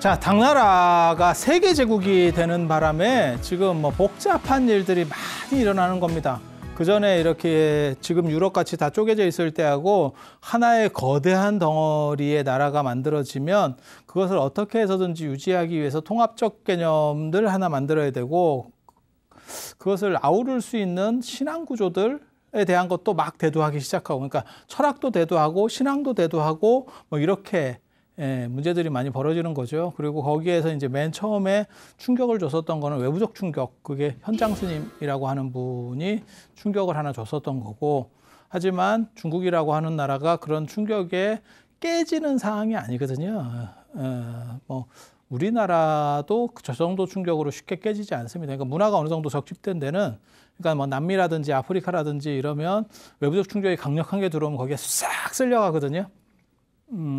자, 당나라가 세계 제국이 되는 바람에 지금 뭐 복잡한 일들이 많이 일어나는 겁니다. 그 전에 이렇게 지금 유럽같이 다 쪼개져 있을 때하고 하나의 거대한 덩어리의 나라가 만들어지면 그것을 어떻게 해서든지 유지하기 위해서 통합적 개념들 하나 만들어야 되고, 그것을 아우를 수 있는 신앙 구조들에 대한 것도 막 대두하기 시작하고, 그러니까 철학도 대두하고 신앙도 대두하고 뭐 이렇게 문제들이 많이 벌어지는 거죠. 그리고 거기에서 이제 맨 처음에 충격을 줬었던 거는 외부적 충격, 그게 현장 스님이라고 하는 분이 충격을 하나 줬었던 거고, 하지만 중국이라고 하는 나라가 그런 충격에 깨지는 상황이 아니거든요. 뭐 우리나라도 저 정도 충격으로 쉽게 깨지지 않습니다. 그러니까 문화가 어느 정도 적집된 데는, 그러니까 뭐 남미라든지 아프리카라든지 이러면 외부적 충격이 강력한 게 들어오면 거기에 싹 쓸려가거든요.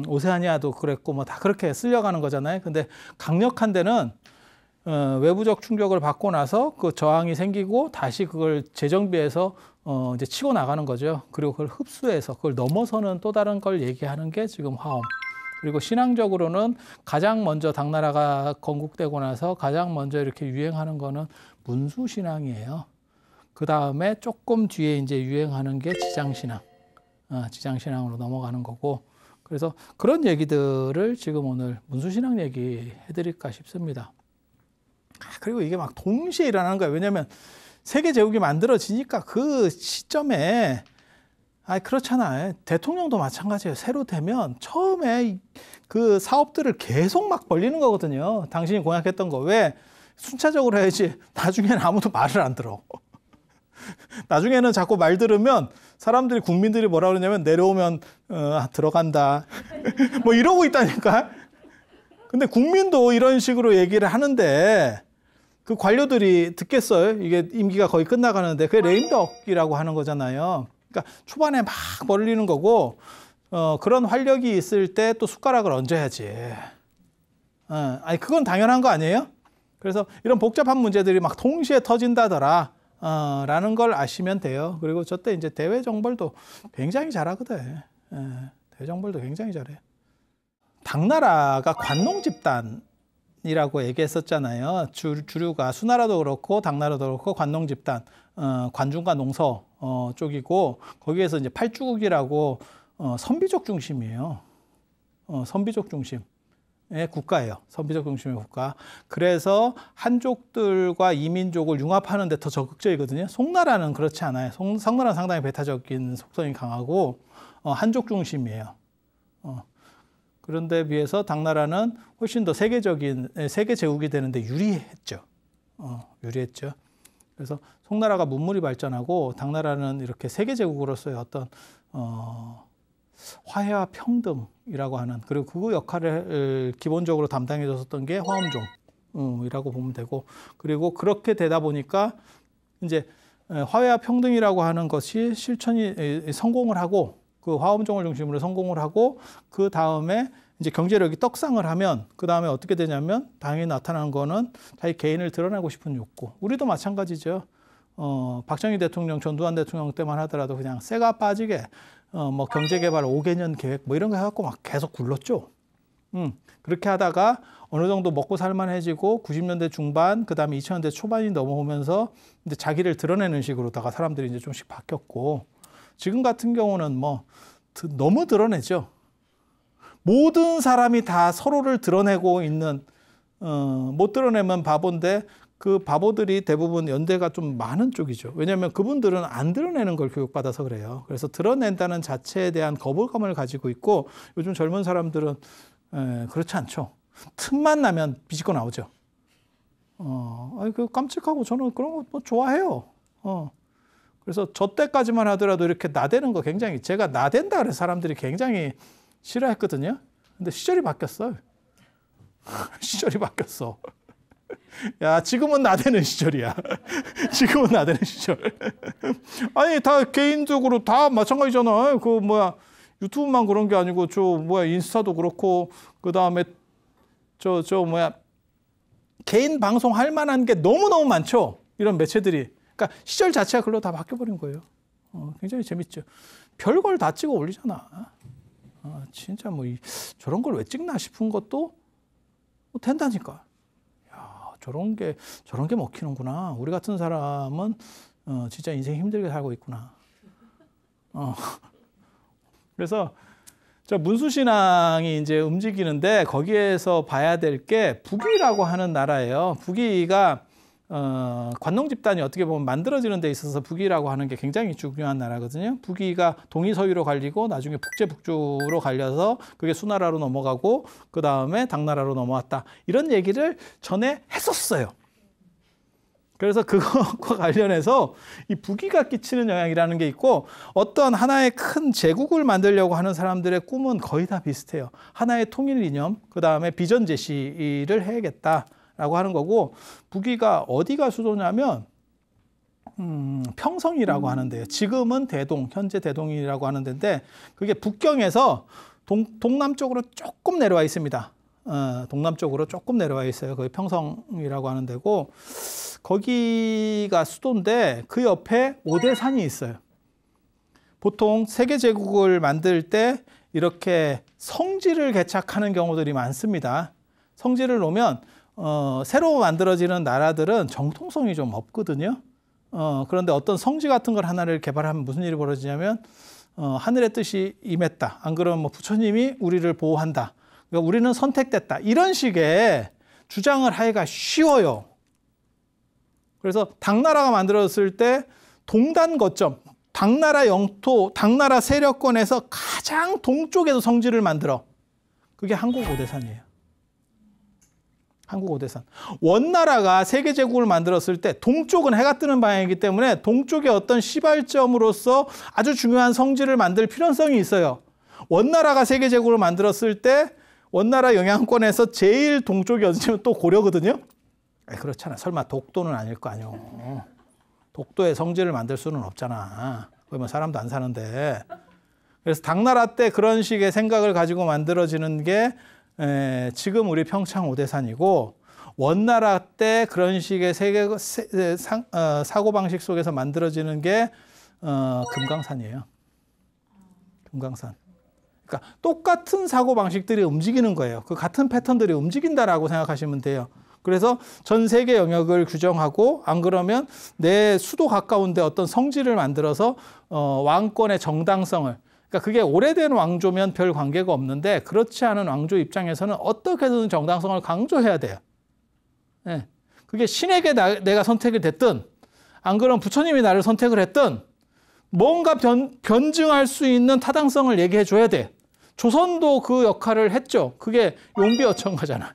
오세아니아도 그랬고 뭐 다 그렇게 쓸려가는 거잖아요. 근데 강력한 데는 외부적 충격을 받고 나서 그 저항이 생기고 다시 그걸 재정비해서 이제 치고 나가는 거죠. 그리고 그걸 흡수해서 그걸 넘어서는 또 다른 걸 얘기하는 게 지금 화엄. 그리고 신앙적으로는 가장 먼저 당나라가 건국되고 나서 가장 먼저 이렇게 유행하는 거는 문수신앙이에요. 그 다음에 조금 뒤에 이제 유행하는 게 지장신앙. 지장신앙으로 넘어가는 거고. 그래서 그런 얘기들을 지금 오늘 문수신앙 얘기 해드릴까 싶습니다. 그리고 이게 막 동시에 일어나는 거예요. 왜냐하면 세계 제국이 만들어지니까 그 시점에, 그렇잖아요. 대통령도 마찬가지예요. 새로 되면 처음에 그 사업들을 계속 막 벌리는 거거든요. 당신이 공약했던 거. 왜? 순차적으로 해야지. 나중에는 아무도 말을 안 들어. 나중에는 자꾸 말 들으면 사람들이, 국민들이 뭐라 그러냐면 내려오면 들어간다 뭐 이러고 있다니까. 근데 국민도 이런 식으로 얘기를 하는데 그 관료들이 듣겠어요? 이게 임기가 거의 끝나가는데. 그게 레임덕이라고 하는 거잖아요. 그러니까 초반에 막 벌리는 거고, 그런 활력이 있을 때 또 숟가락을 얹어야지. 그건 당연한 거 아니에요? 그래서 이런 복잡한 문제들이 막 동시에 터진다더라 라는 걸 아시면 돼요. 그리고 저때 이제 대외정벌도 굉장히 잘하거든. 대외정벌도 굉장히 잘해. 당나라가 관농 집단이라고 얘기했었잖아요. 주류가 수나라도 그렇고 당나라도 그렇고 관농 집단, 관중과 농서 쪽이고, 거기에서 이제 팔주국이라고 선비족 중심이에요. 선비족 중심. 국가예요. 선비족 중심의 국가. 그래서 한족들과 이민족을 융합하는 데 더 적극적이거든요. 송나라는 그렇지 않아요. 송나라는 상당히 배타적인 속성이 강하고 한족 중심이에요. 그런데 비해서 당나라는 훨씬 더 세계 제국이 되는데 유리했죠. 유리했죠. 그래서 송나라가 문물이 발전하고 당나라는 이렇게 세계 제국으로서의 어떤 화해와 평등이라고 하는, 그리고 그 역할을 기본적으로 담당해 줬었던 게 화엄종이라고 보면 되고, 그리고 그렇게 되다 보니까 이제 화해와 평등이라고 하는 것이 실천이 성공을 하고, 그 화엄종을 중심으로 성공을 하고, 그 다음에 이제 경제력이 떡상을 하면 그 다음에 어떻게 되냐면 당연히 나타나는 거는 자기 개인을 드러내고 싶은 욕구. 우리도 마찬가지죠. 박정희 대통령, 전두환 대통령 때만 하더라도 그냥 쇠가 빠지게 뭐 경제개발 5개년 계획 뭐 이런 거 해갖고 막 계속 굴렀죠. 그렇게 하다가 어느 정도 먹고 살만해지고 90년대 중반, 그 다음에 2000년대 초반이 넘어오면서 이제 자기를 드러내는 식으로다가 사람들이 이제 좀씩 바뀌었고, 지금 같은 경우는 뭐 너무 드러내죠. 모든 사람이 다 서로를 드러내고 있는, 못 드러내면 바보인데 그 바보들이 대부분 연대가 좀 많은 쪽이죠. 왜냐하면 그분들은 안 드러내는 걸 교육받아서 그래요. 그래서 드러낸다는 자체에 대한 거부감을 가지고 있고, 요즘 젊은 사람들은 그렇지 않죠. 틈만 나면 비집고 나오죠. 그 깜찍하고 저는 그런 거 뭐 좋아해요. 그래서 저 때까지만 하더라도 이렇게 나대는 거 굉장히, 제가 나댄다 그래서 사람들이 굉장히 싫어했거든요. 근데 시절이 바뀌었어요. 시절이 바뀌었어. 야, 지금은 나대는 시절이야. 지금은 나대는 시절. 아니, 다 개인적으로 다 마찬가지잖아. 유튜브만 그런 게 아니고, 인스타도 그렇고, 그 다음에, 개인 방송 할 만한 게 너무너무 많죠. 이런 매체들이. 그러니까 시절 자체가 글로 다 바뀌어버린 거예요. 굉장히 재밌죠. 별걸 다 찍어 올리잖아. 진짜 저런 걸 왜 찍나 싶은 것도 된다니까. 야, 저런 게 먹히는구나. 우리 같은 사람은 진짜 인생 힘들게 살고 있구나. 그래서 저 문수신앙이 이제 움직이는데 거기에서 봐야 될 게 북위라고 하는 나라예요. 북위가 관농 집단이 어떻게 보면 만들어지는 데 있어서 북위라고 하는 게 굉장히 중요한 나라거든요. 북위가 동이서유로 갈리고 나중에 북제북주로 갈려서 그게 수나라로 넘어가고 그 다음에 당나라로 넘어왔다. 이런 얘기를 전에 했었어요. 그래서 그것과 관련해서 이 북위가 끼치는 영향이라는 게 있고 어떤 하나의 큰 제국을 만들려고 하는 사람들의 꿈은 거의 다 비슷해요. 하나의 통일 이념, 그 다음에 비전 제시를 해야겠다라고 하는 거고 북위가 어디가 수도냐면 평성이라고 하는데요. 지금은 대동, 현재 대동이라고 하는 데인데 그게 북경에서 동남쪽으로 조금 내려와 있습니다. 동남쪽으로 조금 내려와 있어요. 거기 평성이라고 하는 데고 거기가 수도인데 그 옆에 오대산이 있어요. 보통 세계제국을 만들 때 이렇게 성지를 개척하는 경우들이 많습니다. 성지를 놓으면 새로 만들어지는 나라들은 정통성이 좀 없거든요. 그런데 어떤 성지 같은 걸 하나를 개발하면 무슨 일이 벌어지냐면 하늘의 뜻이 임했다. 안 그러면 뭐 부처님이 우리를 보호한다. 그러니까 우리는 선택됐다. 이런 식의 주장을 하기가 쉬워요. 그래서 당나라가 만들어졌을 때 동단 거점, 당나라 영토, 당나라 세력권에서 가장 동쪽에서 성지를 만들어. 그게 한국 오대산이에요. 한국 오대산. 원나라가 세계제국을 만들었을 때 동쪽은 해가 뜨는 방향이기 때문에 동쪽의 어떤 시발점으로서 아주 중요한 성지를 만들 필요성이 있어요. 원나라가 세계제국을 만들었을 때 원나라 영향권에서 제일 동쪽이 어디냐면 또 고려거든요. 그렇잖아. 설마 독도는 아닐 거 아니오. 독도에 성지를 만들 수는 없잖아. 그러면 사람도 안 사는데. 그래서 당나라 때 그런 식의 생각을 가지고 만들어지는 게 지금 우리 평창 오대산이고 원나라 때 그런 식의 사고방식 속에서 만들어지는 게 금강산이에요. 금강산. 그러니까 똑같은 사고방식들이 움직이는 거예요. 그 같은 패턴들이 움직인다라고 생각하시면 돼요. 그래서 전 세계 영역을 규정하고 안 그러면 내 수도 가까운데 어떤 성지를 만들어서 왕권의 정당성을 그러니까 그게 오래된 왕조면 별 관계가 없는데 그렇지 않은 왕조 입장에서는 어떻게든 정당성을 강조해야 돼요. 네. 그게 신에게 내가 선택이 됐든 안 그러면 부처님이 나를 선택을 했든 뭔가 변증할 수 있는 타당성을 얘기해 줘야 돼. 조선도 그 역할을 했죠. 그게 용비어천가잖아.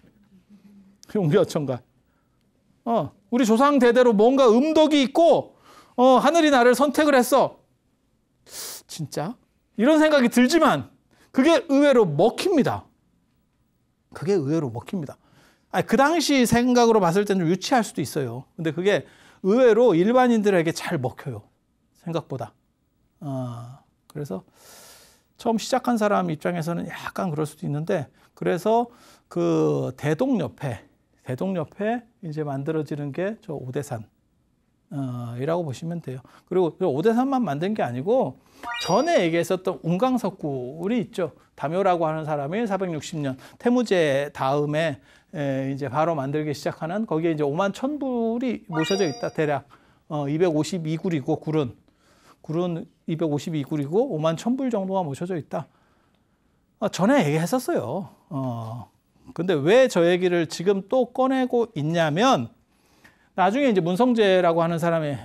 용비어천가. 우리 조상 대대로 뭔가 음덕이 있고 하늘이 나를 선택을 했어. 진짜? 이런 생각이 들지만 그게 의외로 먹힙니다. 그게 의외로 먹힙니다. 아니, 그 당시 생각으로 봤을 때는 좀 유치할 수도 있어요. 근데 그게 의외로 일반인들에게 잘 먹혀요. 생각보다. 그래서 처음 시작한 사람 입장에서는 약간 그럴 수도 있는데 그래서 그 대동 옆에 이제 만들어지는 게 저 오대산 이라고 보시면 돼요. 그리고 그 오대산만 만든 게 아니고 전에 얘기했었던 운강석굴이 있죠. 다묘라고 하는 사람이 460년 태무제 다음에 이제 바로 만들기 시작하는 거기에 이제 5만 1,000불이 모셔져 있다. 대략 252굴이고 굴은 252굴이고 5만 1,000불 정도가 모셔져 있다. 전에 얘기했었어요. 근데 왜 저 얘기를 지금 또 꺼내고 있냐면 나중에 이제 문성재라고 하는 사람이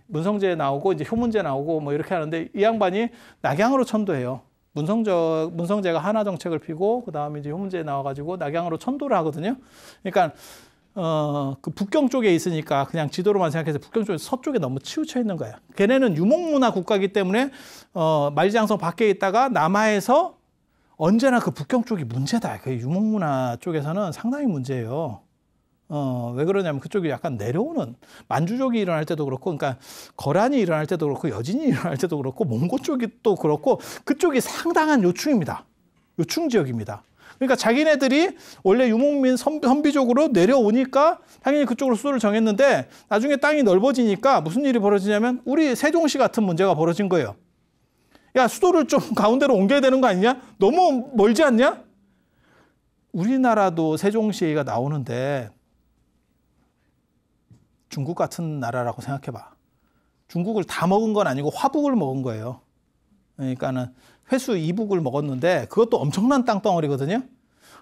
문성재 나오고 이제 효문재 나오고 뭐 이렇게 하는데 이 양반이 낙양으로 천도해요. 문성재가 하나 정책을 피고 그 다음에 이제 효문재 나와가지고 낙양으로 천도를 하거든요. 그러니까 그 북경 쪽에 있으니까 그냥 지도로만 생각해서 북경 쪽에 서쪽에 너무 치우쳐 있는 거야. 걔네는 유목문화 국가이기 때문에 만리장성 밖에 있다가 남하에서 언제나 그 북경 쪽이 문제다. 그 유목문화 쪽에서는 상당히 문제예요. 왜 그러냐면 그쪽이 약간 내려오는 만주족이 일어날 때도 그렇고 그러니까 거란이 일어날 때도 그렇고 여진이 일어날 때도 그렇고 몽고 쪽이 또 그렇고 그쪽이 상당한 요충입니다. 요충 지역입니다. 그러니까 자기네들이 원래 유목민 선비족으로 내려오니까 당연히 그쪽으로 수도를 정했는데 나중에 땅이 넓어지니까 무슨 일이 벌어지냐면 우리 세종시 같은 문제가 벌어진 거예요. 야, 수도를 좀 가운데로 옮겨야 되는 거 아니냐? 너무 멀지 않냐? 우리나라도 세종시가 나오는데 중국 같은 나라라고 생각해봐. 중국을 다 먹은 건 아니고 화북을 먹은 거예요. 그러니까는 회수 이북을 먹었는데 그것도 엄청난 땅덩어리거든요.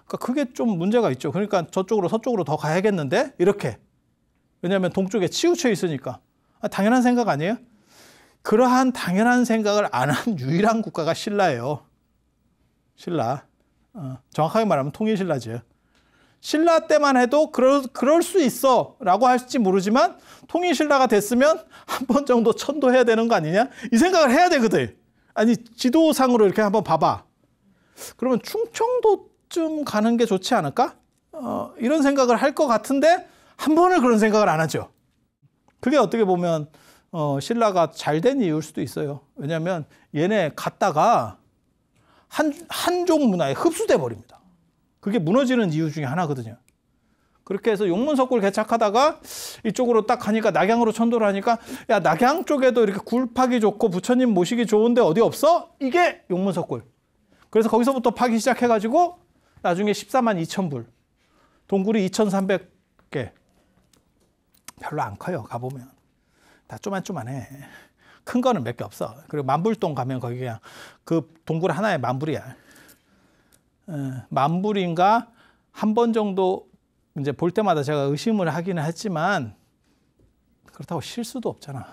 그러니까 그게 좀 문제가 있죠. 그러니까 저쪽으로 서쪽으로 더 가야겠는데 이렇게. 왜냐하면 동쪽에 치우쳐 있으니까. 당연한 생각 아니에요? 그러한 당연한 생각을 안 한 유일한 국가가 신라예요. 신라. 정확하게 말하면 통일신라죠. 신라 때만 해도 그럴 수 있어 라고 할지 모르지만 통일신라가 됐으면 한 번 정도 천도해야 되는 거 아니냐? 이 생각을 해야 되거든. 아니 지도상으로 이렇게 한번 봐봐. 그러면 충청도쯤 가는 게 좋지 않을까? 이런 생각을 할 것 같은데 한 번을 그런 생각을 안 하죠. 그게 어떻게 보면 신라가 잘 된 이유일 수도 있어요. 왜냐하면 얘네 갔다가 한족 문화에 흡수돼 버립니다. 그게 무너지는 이유 중에 하나거든요. 그렇게 해서 용문석굴 개척하다가 이쪽으로 딱 가니까 낙양으로 천도를 하니까 야 낙양 쪽에도 이렇게 굴 파기 좋고 부처님 모시기 좋은데 어디 없어? 이게 용문석굴. 그래서 거기서부터 파기 시작해가지고 나중에 14만 2천 불. 동굴이 2,300개. 별로 안 커요. 가보면. 다 쪼만쪼만해. 큰 거는 몇 개 없어. 그리고 만불동 가면 거기 그냥 그 동굴 하나에 만불이야. 만불인가 한 번 정도 이제 볼 때마다 제가 의심을 하기는 했지만 그렇다고 쉴 수도 없잖아.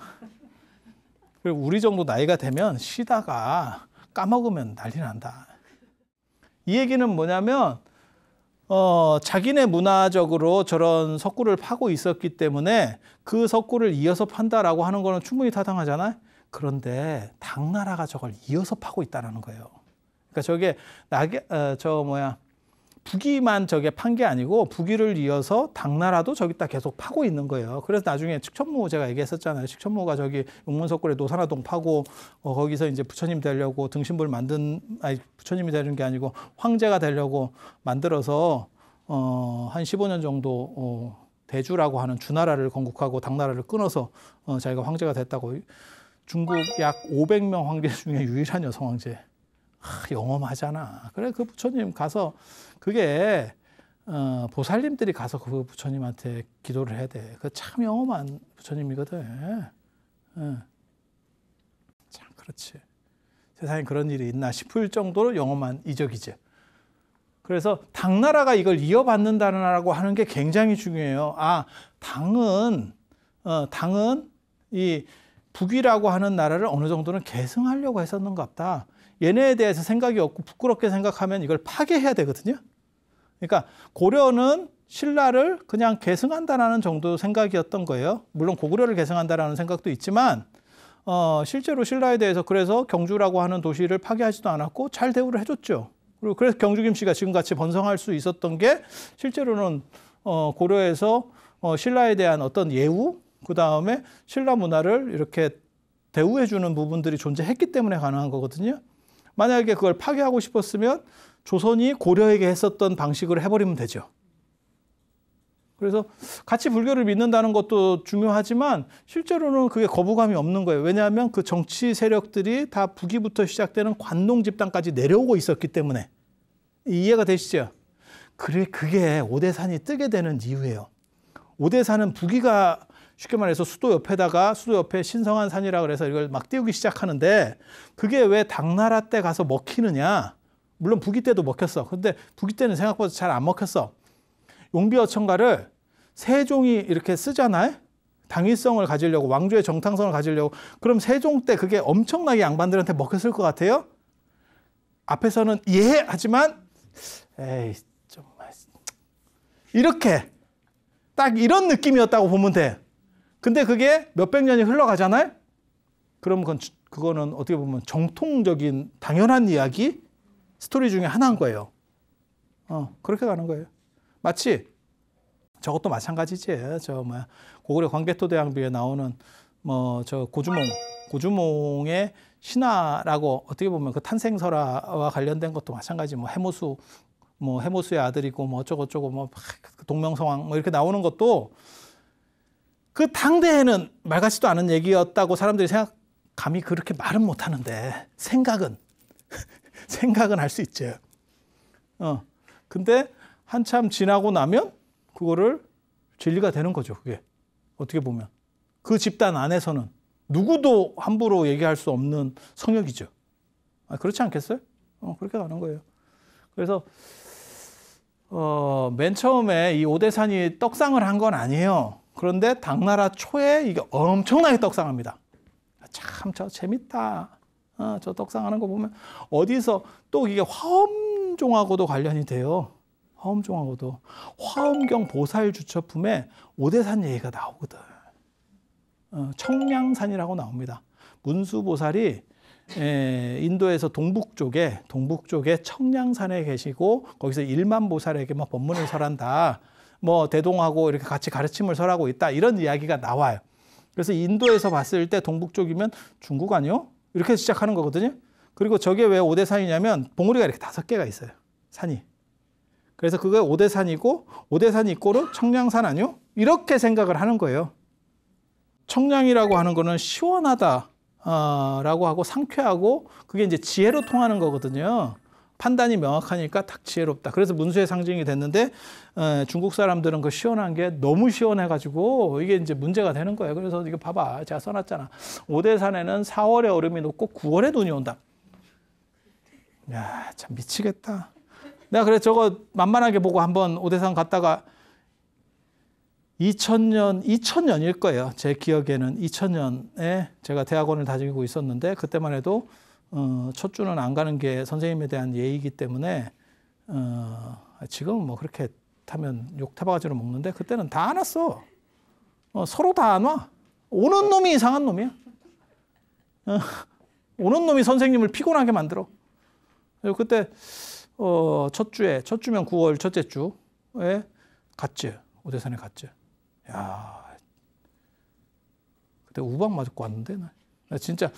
그리고 우리 정도 나이가 되면 쉬다가 까먹으면 난리 난다. 이 얘기는 뭐냐면 자기네 문화적으로 저런 석굴을 파고 있었기 때문에 그 석굴을 이어서 판다라고 하는 거는 충분히 타당하잖아요. 그런데 당나라가 저걸 이어서 파고 있다는 거예요. 그러니까 저게 북이만 저게 판 게 아니고 북이를 이어서 당나라도 저기다 계속 파고 있는 거예요. 그래서 나중에 칙천무 제가 얘기했었잖아요. 칙천무가 저기 용문석굴에 노산화동 파고 거기서 이제 부처님 되려고 등신불 부처님이 되는 게 아니고 황제가 되려고 만들어서 한 15년 정도 대주라고 하는 주나라를 건국하고 당나라를 끊어서 자기가 황제가 됐다고. 중국 약 500명 황제 중에 유일한 여성 황제. 영험하잖아. 그래 그 부처님 가서 그게 보살님들이 가서 그 부처님한테 기도를 해야 돼. 그 참 영험한 부처님이거든. 참 그렇지. 세상에 그런 일이 있나 싶을 정도로 영험한 이적이지. 그래서 당나라가 이걸 이어받는다라고 하는 게 굉장히 중요해요. 당은 이 북이라고 하는 나라를 어느 정도는 계승하려고 했었는가 보다. 얘네에 대해서 생각이 없고 부끄럽게 생각하면 이걸 파괴해야 되거든요. 그러니까 고려는 신라를 그냥 계승한다라는 정도 생각이었던 거예요. 물론 고구려를 계승한다라는 생각도 있지만 실제로 신라에 대해서 그래서 경주라고 하는 도시를 파괴하지도 않았고 잘 대우를 해줬죠. 그리고 그래서 경주김씨가 지금같이 번성할 수 있었던 게 실제로는 고려에서 신라에 대한 어떤 예우, 그 다음에 신라 문화를 이렇게 대우해주는 부분들이 존재했기 때문에 가능한 거거든요. 만약에 그걸 파괴하고 싶었으면 조선이 고려에게 했었던 방식으로 해버리면 되죠. 그래서 같이 불교를 믿는다는 것도 중요하지만 실제로는 그게 거부감이 없는 거예요. 왜냐하면 그 정치 세력들이 다 북위부터 시작되는 관농 집단까지 내려오고 있었기 때문에. 이해가 되시죠? 그게 오대산이 뜨게 되는 이유예요. 오대산은 북위가 쉽게 말해서 수도 옆에 신성한 산이라 그래서 이걸 막 띄우기 시작하는데 그게 왜 당나라 때 가서 먹히느냐? 물론 북위 때도 먹혔어. 근데 북위 때는 생각보다 잘 안 먹혔어. 용비어천가를 세종이 이렇게 쓰잖아요. 당위성을 가지려고, 왕조의 정탕성을 가지려고. 그럼 세종 때 그게 엄청나게 양반들한테 먹혔을 것 같아요? 앞에서는 하지만 에이 정말 이렇게 딱 이런 느낌이었다고 보면 돼. 근데 그게 몇백 년이 흘러가잖아요? 그럼 그거는 어떻게 보면 정통적인 당연한 이야기, 스토리 중에 하나인 거예요. 그렇게 가는 거예요. 마치 저것도 마찬가지지. 고구려 광개토대왕비에 나오는 고주몽의 신화라고 어떻게 보면 그 탄생설화와 관련된 것도 마찬가지. 해모수의 아들이고 어쩌고저쩌고 동명성왕 이렇게 나오는 것도 그 당대에는 말 같지도 않은 얘기였다고 사람들이 감히 그렇게 말은 못 하는데 생각은 할 수 있죠. 근데 한참 지나고 나면 그거를 진리가 되는 거죠. 그게 어떻게 보면 그 집단 안에서는 누구도 함부로 얘기할 수 없는 성역이죠. 그렇지 않겠어요? 그렇게 가는 거예요. 그래서 맨 처음에 이 오대산이 떡상을 한 건 아니에요. 그런데 당나라 초에 이게 엄청나게 떡상합니다. 참 저 재밌다. 저 떡상하는 거 보면 어디서 또 이게 화엄종하고도 관련이 돼요. 화엄종하고도. 화엄경 보살 주처품에 오대산 얘기가 나오거든. 청량산이라고 나옵니다. 문수보살이 인도에서 동북 쪽에 청량산에 계시고 거기서 일만보살에게 뭐 법문을 설한다. 뭐 대동하고 이렇게 같이 가르침을 설하고 있다. 이런 이야기가 나와요. 그래서 인도에서 봤을 때 동북 쪽이면 중국 아니요? 이렇게 시작하는 거거든요. 그리고 저게 왜 오대산이냐면 봉우리가 이렇게 5개가 있어요. 산이. 그래서 그게 오대산이고 오대산이 이꼬르 청량산 아니요? 이렇게 생각을 하는 거예요. 청량이라고 하는 거는 시원하다 라고 하고 상쾌하고 그게 이제 지혜로 통하는 거거든요. 판단이 명확하니까 딱 지혜롭다. 그래서 문수의 상징이 됐는데 중국 사람들은 그 시원한 게 너무 시원해가지고 이게 이제 문제가 되는 거예요. 그래서 이거 봐봐. 제가 써놨잖아. 오대산에는 4월에 얼음이 녹고 9월에 눈이 온다. 야, 참 미치겠다. 내가 그래 저거 만만하게 보고 한번 오대산 갔다가 2000년일 거예요. 제 기억에는 2000년에 제가 대학원을 다니고 있었는데 그때만 해도 첫 주는 안 가는 게 선생님에 대한 예의이기 때문에 지금은 뭐 그렇게 타면 욕 타바가지로 먹는데 그때는 다 안 왔어. 서로 다 안 와. 오는 놈이 이상한 놈이야. 오는 놈이 선생님을 피곤하게 만들어. 그때 첫 주면 9월 첫째 주에 갔지. 오대산에 갔지. 야, 그때 우박 맞고 왔는데 나 진짜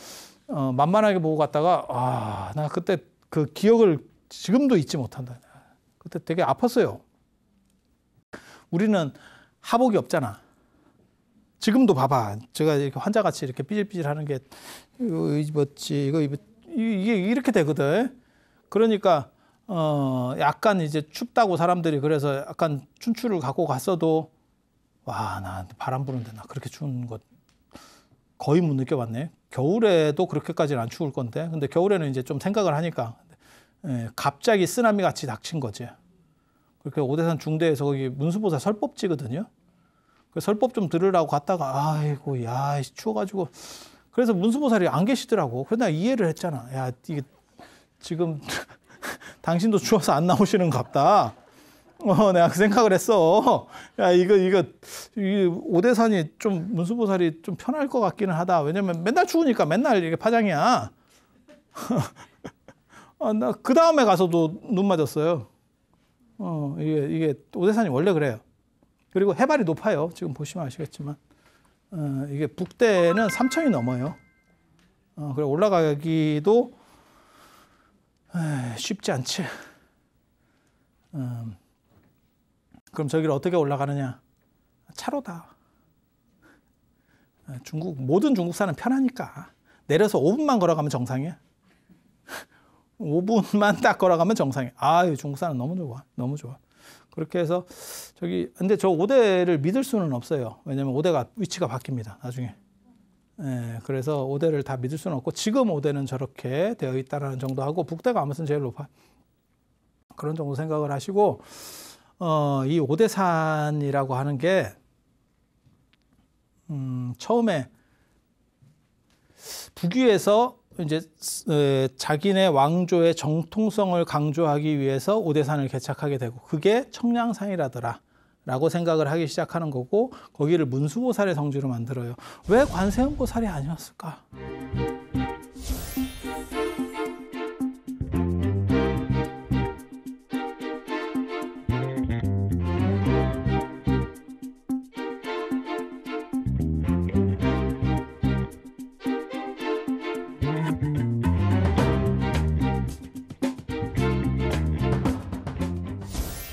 만만하게 보고 갔다가 나 그때 그 기억을 지금도 잊지 못한다. 그때 되게 아팠어요. 우리는 하복이 없잖아. 지금도 봐봐. 제가 이렇게 환자같이 이렇게 삐질삐질하는 게 이거 입었지, 이거 이게 이렇게 되거든. 그러니까 약간 이제 춥다고 사람들이 그래서 약간 춘추를 갖고 갔어도 와, 나 바람 부는데 나 그렇게 추운 거 거의 못 느껴봤네. 겨울에도 그렇게까지는 안 추울 건데 근데 겨울에는 이제 좀 생각을 하니까 갑자기 쓰나미 같이 닥친 거지. 그렇게 오대산 중대에서 거기 문수보살 설법지거든요. 그 설법 좀 들으라고 갔다가 아이고 야 추워가지고 그래서 문수보살이 안 계시더라고. 그래서 내가 이해를 했잖아. 야 이게 지금 당신도 추워서 안 나오시는갑다. 내가 그 생각을 했어. 야, 이거 오대산이 좀 문수보살이 좀 편할 것 같기는 하다. 왜냐면 맨날 추우니까 맨날 이게 파장이야. 나 그 다음에 가서도 눈 맞았어요. 이게 오대산이 원래 그래요. 그리고 해발이 높아요. 지금 보시면 아시겠지만. 이게 북대는 3,000이 넘어요. 그래 올라가기도 쉽지 않지. 그럼 저기를 어떻게 올라가느냐? 차로다. 모든 중국산은 편하니까. 내려서 5분만 걸어가면 정상이야. 5분만 딱 걸어가면 정상이야. 중국산은 너무 좋아. 너무 좋아. 그렇게 해서 근데 저 5대를 믿을 수는 없어요. 왜냐면 5대가 위치가 바뀝니다. 나중에. 그래서 5대를 다 믿을 수는 없고 지금 5대는 저렇게 되어 있다는 정도 하고 북대가 아무튼 제일 높아. 그런 정도 생각을 하시고 이 오대산이라고 하는 게 처음에 북위에서 이제 자기네 왕조의 정통성을 강조하기 위해서 오대산을 개척하게 되고 그게 청량산이라더라 라고 생각을 하기 시작하는 거고 거기를 문수보살의 성지로 만들어요. 왜 관세음보살이 아니었을까?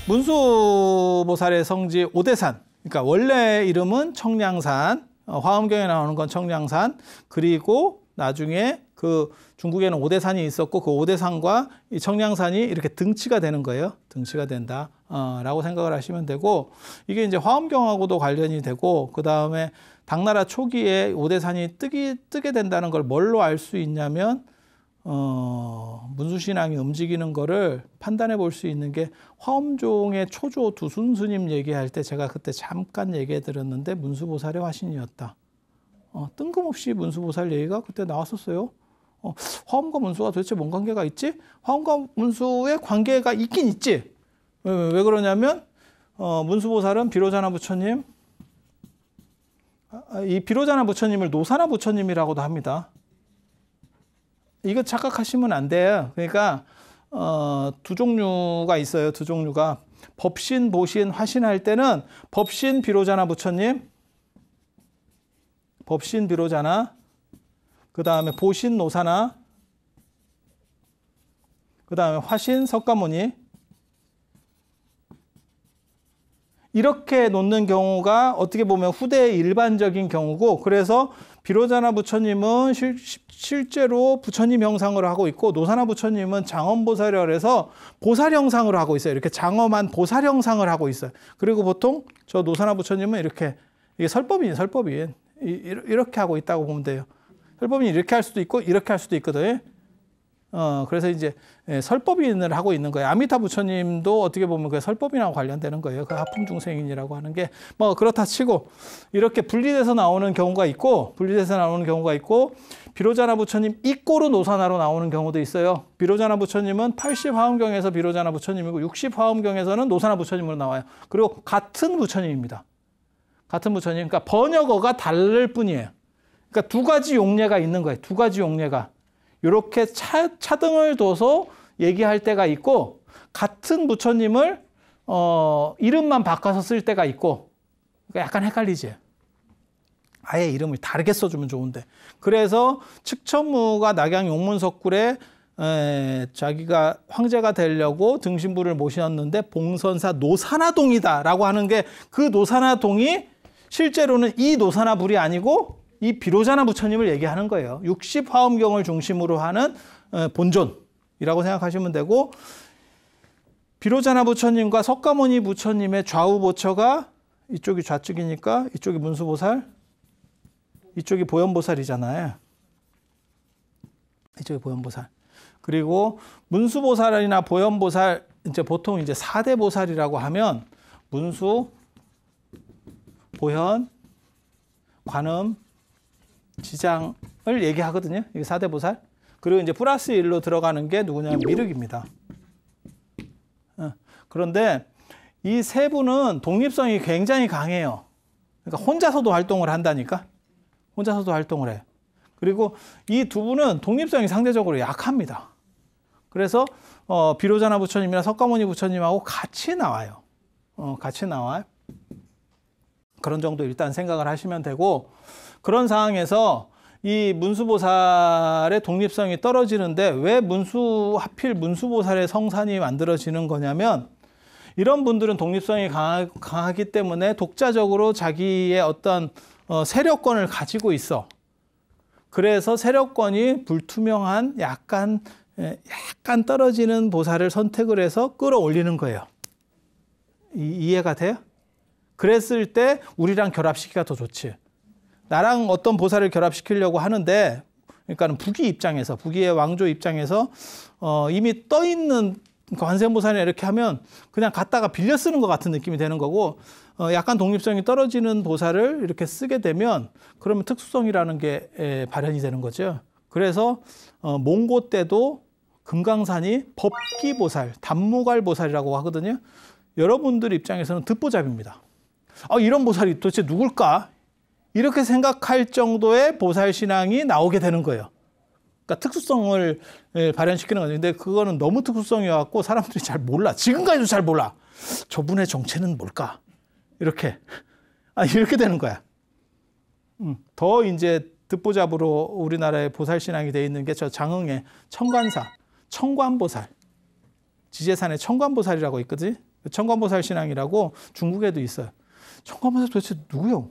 문수보살의 성지 오대산, 그러니까 원래 이름은 청량산, 화엄경에 나오는 건 청량산, 그리고 나중에 그 중국에는 오대산이 있었고 그 오대산과 이 청량산이 이렇게 등치가 되는 거예요. 등치가 된다. 라고 생각을 하시면 되고, 이게 이제 화엄경하고도 관련이 되고, 그 다음에 당나라 초기에 오대산이 뜨게 된다는 걸 뭘로 알 수 있냐면, 문수신앙이 움직이는 거를 판단해 볼 수 있는 게 화엄종의 초조 두순스님 얘기할 때 제가 그때 잠깐 얘기해 드렸는데 문수보살의 화신이었다. 뜬금없이 문수보살 얘기가 그때 나왔었어요. 화엄과 문수가 도대체 뭔 관계가 있지? 화엄과 문수의 관계가 있긴 있지. 왜 그러냐면 문수보살은 비로자나 부처님, 이 비로자나 부처님을 노사나 부처님이라고도 합니다. 이거 착각하시면 안 돼요. 그러니까 두 종류가 있어요. 두 종류가. 법신, 보신, 화신할 때는 법신 비로자나 부처님, 법신 비로자나, 그 다음에 보신 노사나, 그 다음에 화신 석가모니, 이렇게 놓는 경우가 어떻게 보면 후대의 일반적인 경우고, 그래서 비로자나 부처님은 실제로 부처님 형상으로 하고 있고, 노사나 부처님은 장엄보살이라 그래서 보살 형상으로 하고 있어요. 이렇게 장엄한 보살 형상을 하고 있어요. 그리고 보통 저 노사나 부처님은 이렇게, 이게 설법인. 이렇게 하고 있다고 보면 돼요. 설법인이 이렇게 할 수도 있고 이렇게 할 수도 있거든. 그래서 이제 설법인을 하고 있는 거예요. 아미타 부처님도 어떻게 보면 그 설법인하고 관련되는 거예요. 그 하품 중생인이라고 하는 게 뭐 그렇다 치고, 이렇게 분리돼서 나오는 경우가 있고, 비로자나 부처님 이꼬르 노사나로 나오는 경우도 있어요. 비로자나 부처님은 80화엄경에서 비로자나 부처님이고 60화엄경에서는 노사나 부처님으로 나와요. 그리고 같은 부처님입니다. 같은 부처님. 그러니까 번역어가 다를 뿐이에요. 그러니까 두 가지 용례가 있는 거예요. 두 가지 용례가. 이렇게 차등을 둬서 얘기할 때가 있고, 같은 부처님을 이름만 바꿔서 쓸 때가 있고, 그러니까 약간 헷갈리지. 아예 이름을 다르게 써주면 좋은데. 그래서 측천무가 낙양 용문석굴에 자기가 황제가 되려고 등신부를 모셨는데 봉선사 노사나동이다라고 하는 게, 그 노사나동이 실제로는 이 노사나불이 아니고 이 비로자나 부처님을 얘기하는 거예요. 60화엄경을 중심으로 하는 본존이라고 생각하시면 되고, 비로자나 부처님과 석가모니 부처님의 좌우 보처가, 이쪽이 좌측이니까 이쪽이 문수보살, 이쪽이 보현보살이잖아요. 이쪽이 보현보살. 그리고 문수보살이나 보현보살, 이제 보통 이제 4대 보살이라고 하면 문수, 보현, 관음, 지장을 얘기하거든요. 이게 4대 보살. 그리고 이제 플러스 1로 들어가는 게 누구냐면 미륵입니다. 그런데 이 세 분은 독립성이 굉장히 강해요. 그러니까 혼자서도 활동을 한다니까. 혼자서도 활동을 해. 그리고 이 두 분은 독립성이 상대적으로 약합니다. 그래서 비로자나 부처님이나 석가모니 부처님하고 같이 나와요. 같이 나와요. 그런 정도 일단 생각을 하시면 되고, 그런 상황에서 이 문수보살의 독립성이 떨어지는데, 왜 하필 문수보살의 성산이 만들어지는 거냐면, 이런 분들은 독립성이 강하기 때문에 독자적으로 자기의 어떤 세력권을 가지고 있어. 그래서 세력권이 불투명한 약간 떨어지는 보살을 선택을 해서 끌어올리는 거예요. 이해가 돼요? 그랬을 때 우리랑 결합시키기가 더 좋지. 나랑 어떤 보살을 결합시키려고 하는데, 그러니까 부기의 왕조 입장에서 이미 떠 있는 관세음보살이나 이렇게 하면 그냥 갖다가 빌려 쓰는 것 같은 느낌이 되는 거고, 약간 독립성이 떨어지는 보살을 이렇게 쓰게 되면 그러면 특수성이라는 게 발현이 되는 거죠. 그래서 몽고 때도 금강산이 법기보살, 단무갈보살이라고 하거든요. 여러분들 입장에서는 듣보잡입니다. 이런 보살이 도대체 누굴까? 이렇게 생각할 정도의 보살 신앙이 나오게 되는 거예요. 그러니까 특수성을 발현시키는 거죠. 근데 그거는 너무 특수성이어갖고 사람들이 잘 몰라. 지금까지도 잘 몰라. 저분의 정체는 뭘까? 이렇게 되는 거야. 더 이제 듣보잡으로 우리나라의 보살 신앙이 돼 있는 게 저 장흥의 청관사, 청관보살, 지제산의 청관보살이라고 있거든. 청관보살 신앙이라고 중국에도 있어요. 청관보살 도대체 누구요?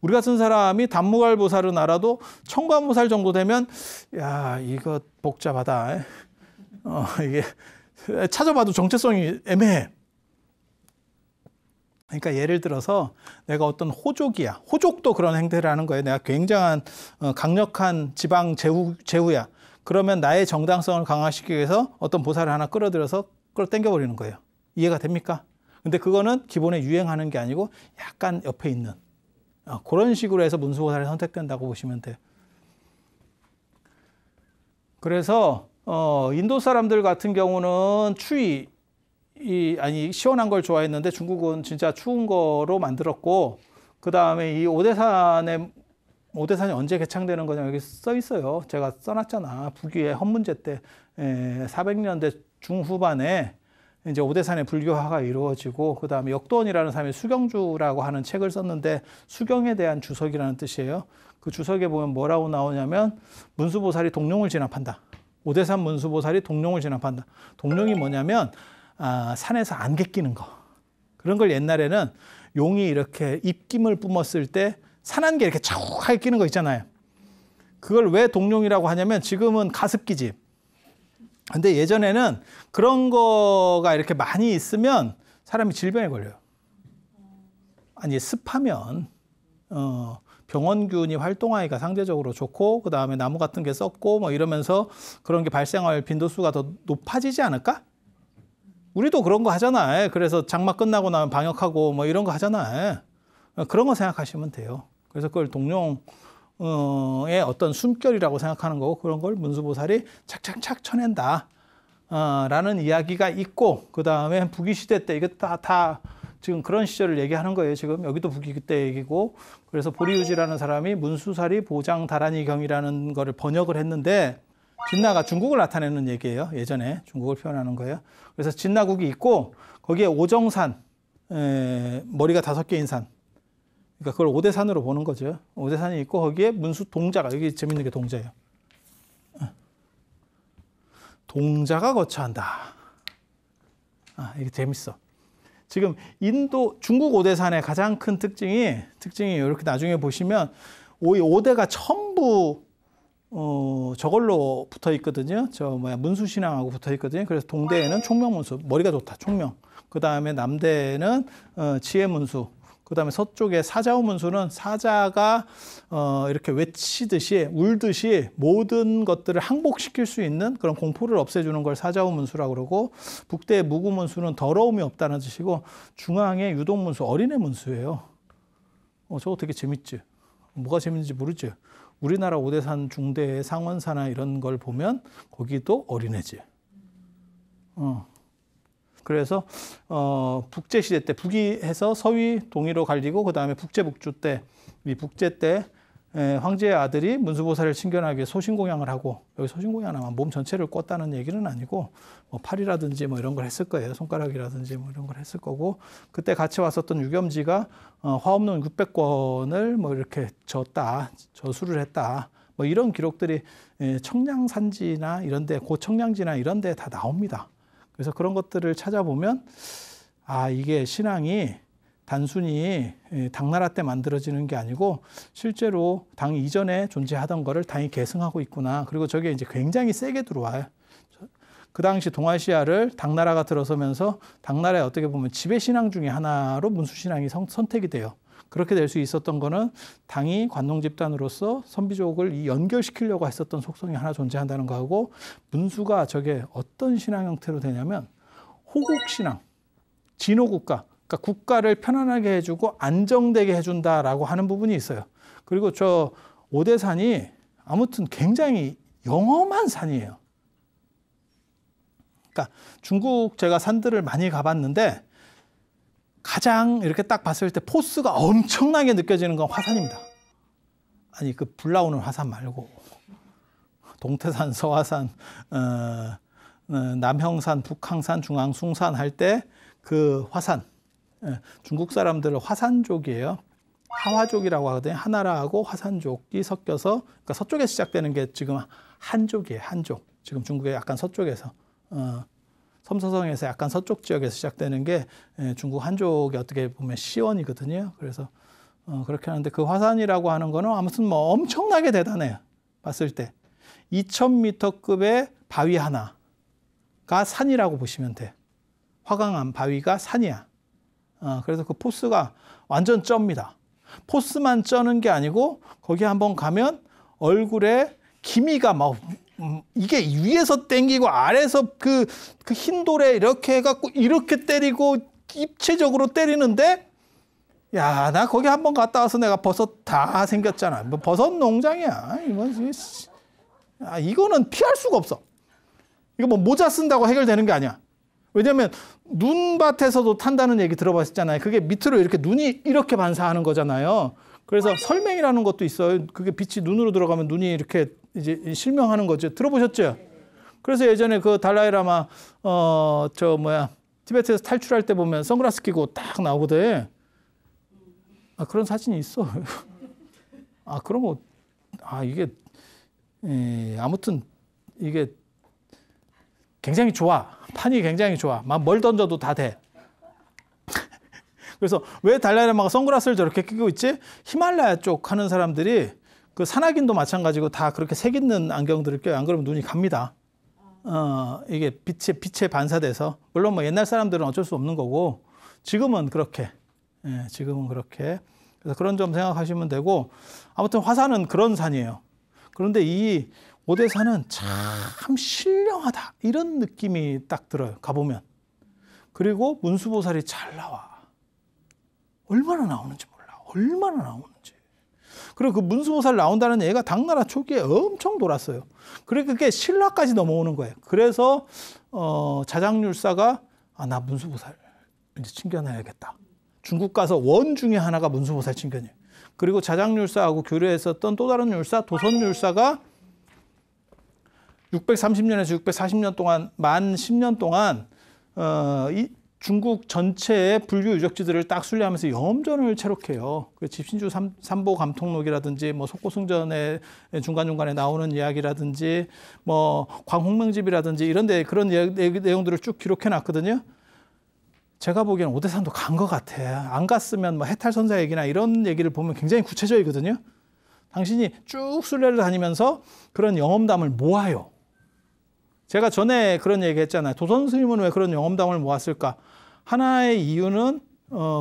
우리 같은 사람이 단무갈보살은 알아도 청관보살 정도 되면 야 이거 복잡하다. 이게 찾아봐도 정체성이 애매해. 그러니까 예를 들어서 내가 어떤 호족이야. 호족도 그런 행태를 하는 거예요. 내가 굉장한 강력한 지방 제후야. 그러면 나의 정당성을 강화시키기 위해서 어떤 보살을 하나 끌어들여서 끌어당겨버리는 거예요. 이해가 됩니까? 근데 그거는 기본에 유행하는 게 아니고 약간 옆에 있는 그런 식으로 해서 문수보살이 선택된다고 보시면 돼요. 그래서 인도 사람들 같은 경우는 추위 시원한 걸 좋아했는데 중국은 진짜 추운 거로 만들었고, 그 다음에 이 오대산이 언제 개창되는 거냐 여기 써 있어요. 제가 써놨잖아. 북위의 헌문제 때 400년대 중후반에 이제 오대산의 불교화가 이루어지고, 그 다음에 역도원이라는 사람이 수경주라고 하는 책을 썼는데 수경에 대한 주석이라는 뜻이에요. 그 주석에 보면 뭐라고 나오냐면 문수보살이 동룡을 진압한다. 오대산 문수보살이 동룡을 진압한다. 동룡이 뭐냐면 산에서 안개 끼는 거. 그런 걸 옛날에는 용이 이렇게 입김을 뿜었을 때 산안개 이렇게 차곡하게 끼는 거 있잖아요. 그걸 왜 동룡이라고 하냐면 지금은 가습기지. 근데 예전에는 그런 거가 이렇게 많이 있으면 사람이 질병에 걸려요. 아니 습하면 병원균이 활동하기가 상대적으로 좋고, 그 다음에 나무 같은 게 썩고 뭐 이러면서 그런 게 발생할 빈도수가 더 높아지지 않을까? 우리도 그런 거 하잖아요. 그래서 장마 끝나고 나면 방역하고 뭐 이런 거 하잖아요. 그런 거 생각하시면 돼요. 그래서 그걸 동룡의 어떤 숨결이라고 생각하는 거고, 그런 걸 문수보살이 착착착 쳐낸다 라는 이야기가 있고, 그 다음에 북위시대 때 이거 다 지금 그런 시절을 얘기하는 거예요. 지금 여기도 북위 때 얘기고, 그래서 보리유지라는 사람이 문수살이 보장다라니경이라는 거를 번역을 했는데, 진나가 중국을 나타내는 얘기예요. 예전에 중국을 표현하는 거예요. 그래서 진나국이 있고 거기에 오정산, 머리가 5개인 산, 그러니까 그걸 오대산으로 보는 거죠. 오대산이 있고 거기에 문수 동자가, 여기 재밌는 게 동자예요. 동자가 거처한다. 이게 재밌어. 지금 중국 오대산의 가장 큰 특징이 이렇게 나중에 보시면 오대가 전부 저걸로 붙어 있거든요. 문수신앙하고 붙어 있거든요. 그래서 동대에는 총명문수, 머리가 좋다, 총명. 그 다음에 남대에는 지혜문수. 그 다음에 서쪽에 사자우문수는 사자가 이렇게 외치듯이, 울듯이 모든 것들을 항복시킬 수 있는 그런 공포를 없애주는 걸 사자우문수라고 그러고, 북대의 무구문수는 더러움이 없다는 뜻이고, 중앙에 유동문수, 어린애 문수예요. 저거 되게 재밌지? 뭐가 재밌는지 모르지? 우리나라 오대산 중대의 상원사나 이런 걸 보면 거기도 어린애지. 그래서 북제시대 때 북위해서 서위 동위로 갈리고, 그 다음에 북제북주 때, 이 북제 때 황제의 아들이 문수보살을 친견하기 위해 소신공양을 하고, 여기 소신공양은 몸 전체를 꽂다는 얘기는 아니고 뭐 팔이라든지 뭐 이런 걸 했을 거예요. 손가락이라든지 뭐 이런 걸 했을 거고, 그때 같이 왔었던 유겸지가 화엄론 600권을 뭐 이렇게 저수를 했다. 뭐 이런 기록들이 청량산지나 이런데, 고청량지나 이런데 다 나옵니다. 그래서 그런 것들을 찾아보면 이게 신앙이 단순히 당나라 때 만들어지는 게 아니고 실제로 당 이전에 존재하던 거를 당이 계승하고 있구나. 그리고 저게 이제 굉장히 세게 들어와요. 그 당시 동아시아를 당나라가 들어서면서 당나라의 어떻게 보면 지배신앙 중에 하나로 문수신앙이 선택이 돼요. 그렇게 될 수 있었던 거는 당이 관농 집단으로서 선비족을 연결시키려고 했었던 속성이 하나 존재한다는 거하고, 문수가 저게 어떤 신앙 형태로 되냐면 호국신앙, 진호국가, 그러니까 국가를 편안하게 해주고 안정되게 해준다라고 하는 부분이 있어요. 그리고 저 오대산이 아무튼 굉장히 영험한 산이에요. 그러니까 중국 제가 산들을 많이 가봤는데 가장 이렇게 딱 봤을 때 포스가 엄청나게 느껴지는 건 화산입니다. 아니 그 불 나오는 화산 말고 동태산, 서화산, 남형산, 북항산, 중앙숭산 할 때 그 화산, 중국 사람들은 화산족이에요. 하화족이라고 하거든요. 하나라하고 화산족이 섞여서, 그러니까 서쪽에서 시작되는 게 지금 한족이에요. 한족. 지금 중국의 약간 서쪽에서 섬서성에서 약간 서쪽 지역에서 시작되는 게 중국 한족이 어떻게 보면 시원이거든요. 그래서 그렇게 하는데 그 화산이라고 하는 거는 아무튼 뭐 엄청나게 대단해요. 봤을 때 2000m급의 바위 하나가 산이라고 보시면 돼. 화강암 바위가 산이야. 그래서 그 포스가 완전 쩝니다. 포스만 쩌는 게 아니고 거기 한번 가면 얼굴에 기미가 막 이게 위에서 땡기고 아래에서 그 흰 돌에 이렇게 해갖고 이렇게 때리고 입체적으로 때리는데 야, 나 거기 한번 갔다 와서 내가 버섯 다 생겼잖아. 뭐 버섯 농장이야. 이거는 피할 수가 없어. 이거 뭐 모자 쓴다고 해결되는 게 아니야. 왜냐면 눈밭에서도 탄다는 얘기 들어봤잖아요. 그게 밑으로 이렇게 눈이 이렇게 반사하는 거잖아요. 그래서 설맹이라는 것도 있어요. 그게 빛이 눈으로 들어가면 눈이 이렇게 이제 실명하는 거죠. 들어보셨죠? 그래서 예전에 그 달라이라마 티베트에서 탈출할 때 보면 선글라스 끼고 딱 나오거든. 그런 사진이 있어. 그런 거 이게 아무튼 이게 굉장히 좋아. 판이 굉장히 좋아. 막 뭘 던져도 다 돼. 그래서 왜 달라이라마가 선글라스를 저렇게 끼고 있지? 히말라야 쪽 하는 사람들이 그 산악인도 마찬가지고 다 그렇게 색 있는 안경들을 껴요. 안 그러면 눈이 갑니다. 이게 빛에 반사돼서. 물론 뭐 옛날 사람들은 어쩔 수 없는 거고 지금은 그렇게. 지금은 그렇게. 그래서 그런 점 생각하시면 되고 아무튼 화산은 그런 산이에요. 그런데 이 오대산은 참 신령하다. 이런 느낌이 딱 들어요. 가보면. 그리고 문수보살이 잘 나와. 얼마나 나오는지 몰라. 얼마나 나오는지. 그리고 그 문수보살 나온다는 얘기가 당나라 초기에 엄청 돌았어요. 그리고 그게 신라까지 넘어오는 거예요. 그래서 자장률사가 나 문수보살 이제 친견해야겠다. 중국 가서 원 중에 하나가 문수보살 친견이에요. 그리고 자장률사하고 교류했었던 또 다른 율사 도선율사가 630년에서 640년 동안 만 10년 동안 이 중국 전체의 불교 유적지들을 딱 순례하면서 영험전을 체록해요. 그 집신주 삼보 감통록이라든지 뭐 속고승전의 중간중간에 나오는 이야기라든지 뭐 광홍명집이라든지 이런 데 그런 내용들을 쭉 기록해 놨거든요. 제가 보기에는 오대산도 간 것 같아. 안 갔으면 뭐 해탈선사 얘기나 이런 얘기를 보면 굉장히 구체적이거든요. 당신이 쭉 순례를 다니면서 그런 영험담을 모아요. 제가 전에 그런 얘기 했잖아요. 도선 스님은 왜 그런 영험담을 모았을까? 하나의 이유는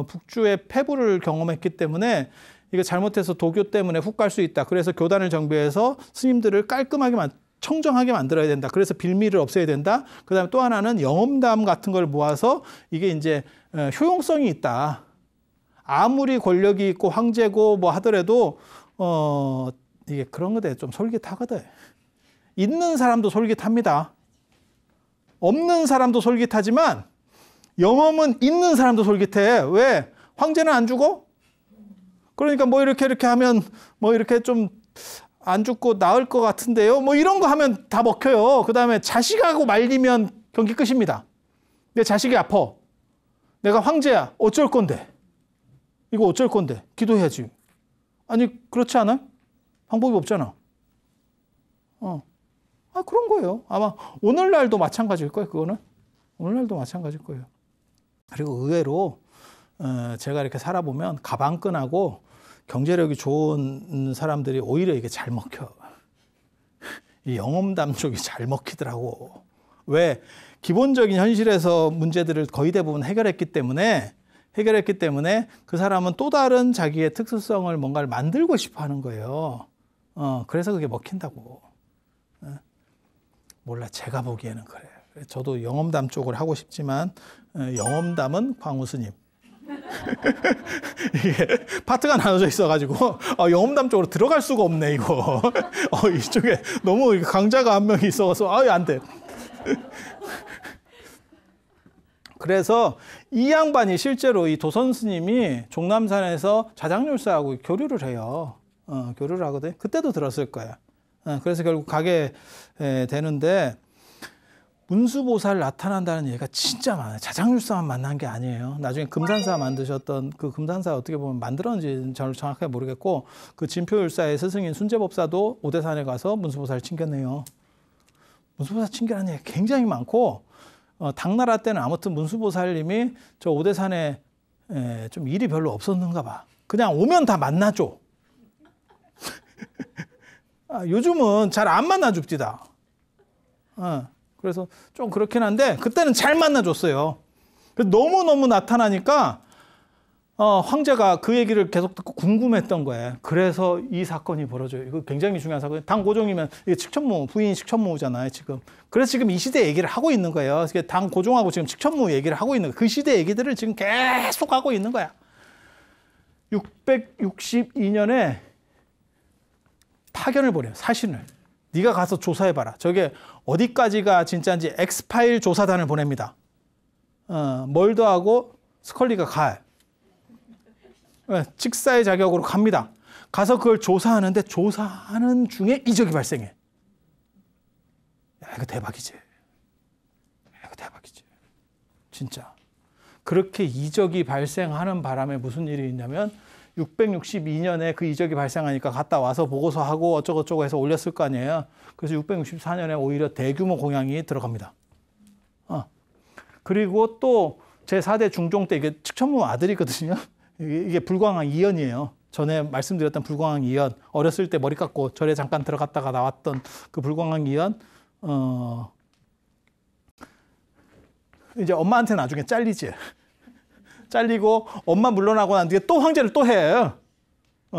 북주의 패부를 경험했기 때문에 이거 잘못해서 도교 때문에 훅 갈 수 있다. 그래서 교단을 정비해서 스님들을 깔끔하게 청정하게 만들어야 된다. 그래서 빌미를 없애야 된다. 그다음에 또 하나는 영험담 같은 걸 모아서 이게 이제 효용성이 있다. 아무리 권력이 있고 황제고 뭐 하더라도 이게 그런 거에 좀 솔깃하거든. 있는 사람도 솔깃합니다. 없는 사람도 솔깃하지만 영험은 있는 사람도 솔깃해. 왜? 황제는 안 죽어? 그러니까 뭐 이렇게 하면 뭐 이렇게 좀 안 죽고 나을 것 같은데요. 뭐 이런 거 하면 다 먹혀요. 그 다음에 자식하고 말리면 경기 끝입니다. 내 자식이 아파. 내가 황제야. 어쩔 건데? 이거 어쩔 건데? 기도해야지. 아니 그렇지 않아요? 방법이 없잖아. 그런 거예요. 아마 오늘날도 마찬가지일 거예요. 그거는. 오늘날도 마찬가지일 거예요. 그리고 의외로 제가 이렇게 살아보면 가방끈하고 경제력이 좋은 사람들이 오히려 이게 잘 먹혀. 이 영험담 쪽이 잘 먹히더라고. 왜? 기본적인 현실에서 문제들을 거의 대부분 해결했기 때문에 그 사람은 또 다른 자기의 특수성을 뭔가를 만들고 싶어 하는 거예요. 그래서 그게 먹힌다고. 몰라, 제가 보기에는 그래요. 저도 영험담 쪽을 하고 싶지만 영험담은 광우 스님. 이게 파트가 나눠져 있어가지고 영험담 쪽으로 들어갈 수가 없네 이거. 이쪽에 너무 강자가 한 명이 있어서 안 돼. 그래서 이 양반이 실제로 이 도선 스님이 종남산에서 자장률사하고 교류를 해요. 교류를 하거든. 그때도 들었을 거야. 그래서 결국 가게 되는데 문수보살 나타난다는 얘기가 진짜 많아요. 자장률사만 만난 게 아니에요. 나중에 금산사 만드셨던 그 금산사 어떻게 보면 만들었는지 저는 정확하게 모르겠고 그 진표율사의 스승인 순제법사도 오대산에 가서 문수보살 친견해요. 문수보살 친견하는 얘기 굉장히 많고 당나라 때는 아무튼 문수보살님이 저 오대산에 좀 일이 별로 없었는가 봐. 그냥 오면 다 만나줘. 요즘은 잘 안 만나줍디다. 그래서 좀 그렇긴 한데 그때는 잘 만나줬어요. 너무너무 나타나니까 황제가 그 얘기를 계속 듣고 궁금했던 거예요. 그래서 이 사건이 벌어져요. 이거 굉장히 중요한 사건. 당 고종이면 이게 칙천무, 부인이 칙천무잖아요, 지금. 그래서 지금 이 시대 얘기를 하고 있는 거예요. 당 고종하고 지금 칙천무 얘기를 하고 있는 거예요. 그 시대 얘기들을 지금 계속 하고 있는 거야. 662년에 파견을 보내요, 사신을. 네가 가서 조사해봐라. 저게 어디까지가 진짜인지 엑스파일 조사단을 보냅니다. 멀더하고 스컬리가 가요. 직사의 자격으로 갑니다. 가서 그걸 조사하는데 조사하는 중에 이적이 발생해. 야, 이거 대박이지. 이거 대박이지. 진짜. 그렇게 이적이 발생하는 바람에 무슨 일이 있냐면 662년에 그 이적이 발생하니까 갔다 와서 보고서하고 어쩌고저쩌고 해서 올렸을 거 아니에요. 그래서 664년에 오히려 대규모 공양이 들어갑니다. 그리고 또 제4대 중종 때 이게 칙천무 아들이거든요. 이게 불광왕 이연이에요. 전에 말씀드렸던 불광왕 이연. 어렸을 때 머리 깎고 절에 잠깐 들어갔다가 나왔던 그 불광왕 이연. 이제 엄마한테 나중에 잘리지. 잘리고 엄마 물러나고 난 뒤에 또 황제를 또 해요.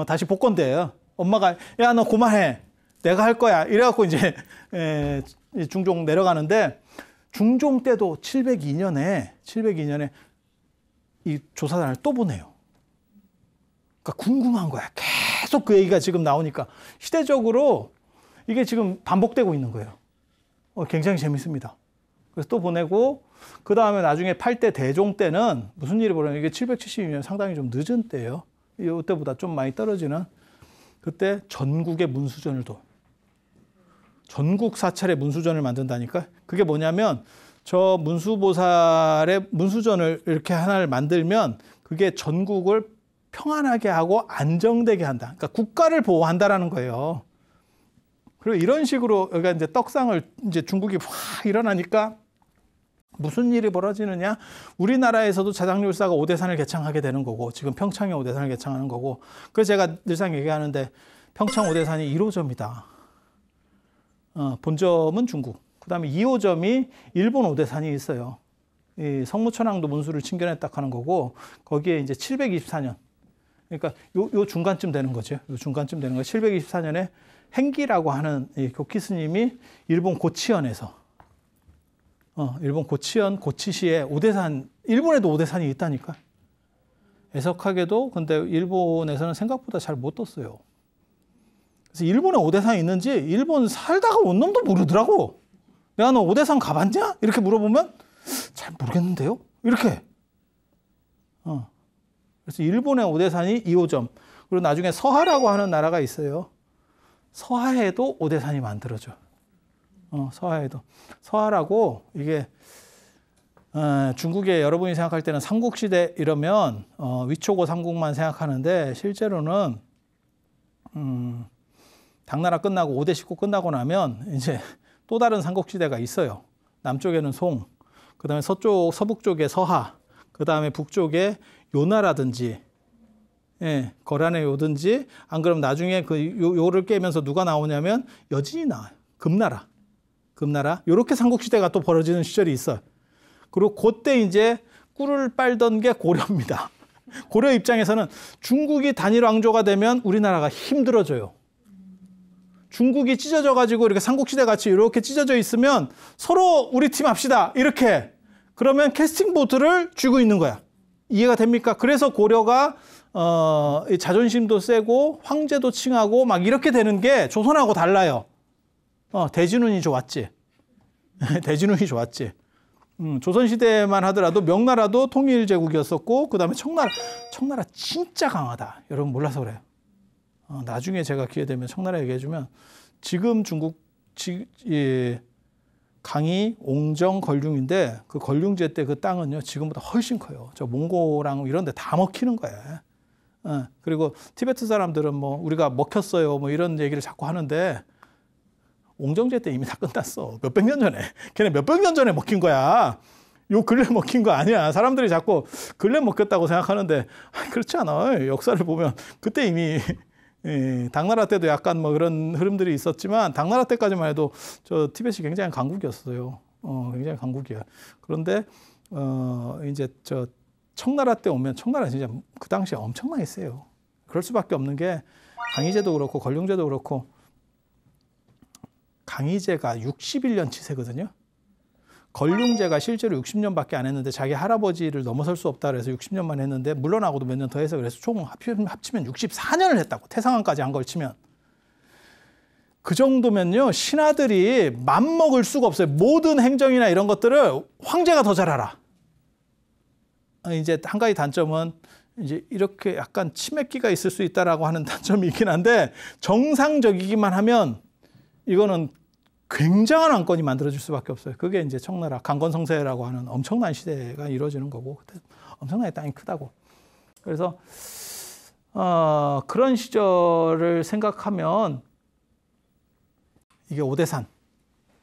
다시 복권돼요. 엄마가 야, 너 그만해. 내가 할 거야. 이래갖고 이제 중종 내려가는데 중종 때도 702년에 이 조사단을 또 보내요. 그러니까 궁금한 거야. 계속 그 얘기가 지금 나오니까 시대적으로 이게 지금 반복되고 있는 거예요. 굉장히 재밌습니다. 그래서 또 보내고 그 다음에 나중에 8대 대종 때는 무슨 일이 벌어요? 이게 772년 상당히 좀 늦은 때예요. 이때보다 좀 많이 떨어지는. 그때 전국의 문수전을 둬. 전국 사찰의 문수전을 만든다니까. 그게 뭐냐면 저 문수보살의 문수전을 이렇게 하나를 만들면 그게 전국을 평안하게 하고 안정되게 한다. 그러니까 국가를 보호한다라는 거예요. 그리고 이런 식으로 여기가 이제 떡상을 이제 중국이 확 일어나니까 무슨 일이 벌어지느냐? 우리나라에서도 자장률사가 오대산을 개창하게 되는 거고 지금 평창에 오대산을 개창하는 거고 그래서 제가 늘상 얘기하는데 평창 오대산이 1호점이다. 본점은 중국. 그 다음에 2호점이 일본 오대산이 있어요. 이 성무천왕도 문수를 침견했다 하는 거고 거기에 이제 724년. 그러니까 요 중간쯤 되는 거죠. 요 중간쯤 되는 거. 724년에 행기라고 하는 이 교키 스님이 일본 고치현에서 일본 고치현 고치시에 오대산, 일본에도 오대산이 있다니까. 애석하게도 근데 일본에서는 생각보다 잘 못 떴어요. 그래서 일본에 오대산이 있는지 일본 살다가 온 놈도 모르더라고. 내가 너 오대산 가봤냐? 이렇게 물어보면 잘 모르겠는데요? 이렇게. 그래서 일본의 오대산이 2호점. 그리고 나중에 서하라고 하는 나라가 있어요. 서하에도 오대산이 만들어져. 서하에도. 서하라고 이게 중국에 여러분이 생각할 때는 삼국시대 이러면 위초고 삼국만 생각하는데 실제로는 당나라 끝나고 5대 십국 끝나고 나면 이제 또 다른 삼국시대가 있어요. 남쪽에는 송, 그 다음에 서북 쪽에 서하, 그 다음에 북쪽에 요나라든지, 예, 거란의 요든지, 안 그러면 나중에 요를 깨면서 누가 나오냐면 여진이 나와요. 금나라. 요렇게 삼국시대가 또 벌어지는 시절이 있어요. 그리고 그때 이제 꿀을 빨던 게 고려입니다. 고려 입장에서는 중국이 단일 왕조가 되면 우리나라가 힘들어져요. 중국이 찢어져 가지고 이렇게 삼국시대 같이 이렇게 찢어져 있으면 서로 우리 팀 합시다. 이렇게. 그러면 캐스팅 보트를 쥐고 있는 거야. 이해가 됩니까? 그래서 고려가 자존심도 세고 황제도 칭하고 막 이렇게 되는 게 조선하고 달라요. 대진운이 좋았지. 대진운이 좋았지. 조선시대만 하더라도 명나라도 통일제국이었었고 그 다음에 청나라 진짜 강하다. 여러분 몰라서 그래요. 나중에 제가 기회 되면 청나라 얘기해주면 지금 중국 강이 옹정 걸륭인데 그 걸륭제 때 그 땅은요 지금보다 훨씬 커요. 저 몽고랑 이런 데 다 먹히는 거예요. 그리고 티베트 사람들은 뭐 우리가 먹혔어요 뭐 이런 얘기를 자꾸 하는데 옹정제 때 이미 다 끝났어. 몇백 년 전에. 걔네 몇백 년 전에 먹힌 거야. 요 근래 먹힌 거 아니야. 사람들이 자꾸 근래 먹혔다고 생각하는데 그렇지 않아요. 역사를 보면 그때 이미 당나라 때도 약간 뭐 그런 흐름들이 있었지만 당나라 때까지만 해도 저 티벳이 굉장히 강국이었어요. 굉장히 강국이야. 그런데 이제 저 청나라 때 오면 청나라 진짜 그 당시에 엄청나게 세요. 그럴 수밖에 없는 게 강희제도 그렇고 걸륭제도 그렇고 강희제가 61년 치세거든요. 걸륭제가 실제로 60년밖에 안 했는데 자기 할아버지를 넘어설 수 없다 그래서 60년만 했는데 물러나고도 몇 년 더 해서 그래서 총 합치면 64년을 했다고. 태상왕까지 안 걸치면. 그 정도면요. 신하들이 맘먹을 수가 없어요. 모든 행정이나 이런 것들을 황제가 더 잘 알아. 이제 한 가지 단점은 이제 이렇게 약간 치맥기가 있을 수 있다라고 하는 단점이 있긴 한데 정상적이기만 하면 이거는 굉장한 왕권이 만들어질 수밖에 없어요. 그게 이제 청나라 강건성세라고 하는 엄청난 시대가 이루어지는 거고 그때 엄청나게 땅이 크다고. 그래서 그런 시절을 생각하면 이게 오대산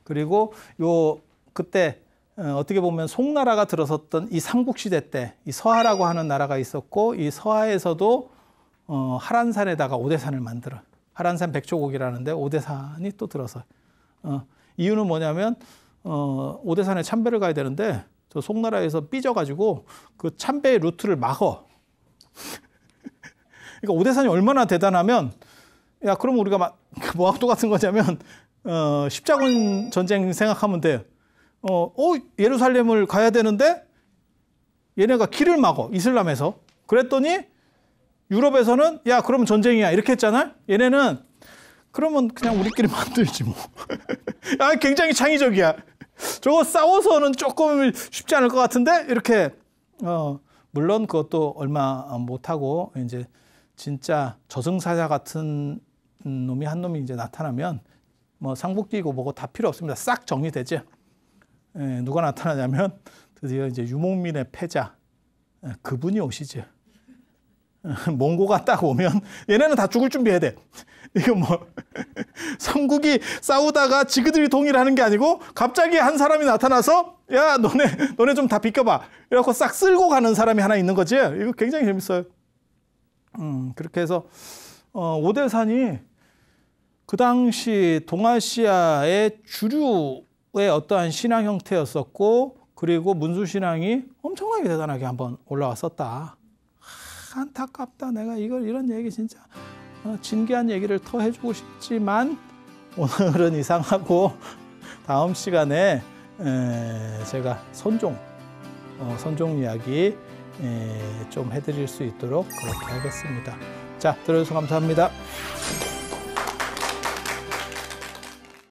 그리고 요 그때 어떻게 보면 송나라가 들어섰던 이 삼국시대 때 이 서하라고 하는 나라가 있었고 이 서하에서도 하란산에다가 오대산을 만들어. 하란산 백초곡이라는데 오대산이 또 들어서. 이유는 뭐냐면 오대산에 참배를 가야 되는데 저 송나라에서 삐져가지고 그 참배의 루트를 막어. 그러니까 오대산이 얼마나 대단하면 야 그럼 우리가 뭐하고 똑같은 거냐면 십자군 전쟁 생각하면 돼. 예루살렘을 가야 되는데 얘네가 길을 막어 이슬람에서. 그랬더니 유럽에서는 야 그러면 전쟁이야 이렇게 했잖아. 얘네는 그러면 그냥 우리끼리 만들지 뭐. 굉장히 창의적이야. 저거 싸워서는 조금 쉽지 않을 것 같은데 이렇게 물론 그것도 얼마 못하고 이제 진짜 저승사자 같은 놈이 한 놈이 이제 나타나면 뭐 상국지고 뭐고 다 필요 없습니다. 싹 정리되죠. 누가 나타나냐면 드디어 이제 유목민의 패자 그분이 오시죠. 몽고가 딱 오면 얘네는 다 죽을 준비해야 돼. 이거 뭐 삼국이 싸우다가 지그들이 동일하는 게 아니고 갑자기 한 사람이 나타나서 야 너네 좀 다 비켜봐. 이래갖고 싹 쓸고 가는 사람이 하나 있는 거지. 이거 굉장히 재밌어요. 그렇게 해서 오대산이 그 당시 동아시아의 주류의 어떠한 신앙 형태였었고 그리고 문수신앙이 엄청나게 대단하게 한번 올라왔었다. 안타깝다. 내가 이런 얘기 진짜 진귀한 얘기를 더 해주고 싶지만 오늘은 이상하고 다음 시간에 제가 선종 이야기 좀 해드릴 수 있도록 그렇게 하겠습니다. 자, 들어주셔서 감사합니다.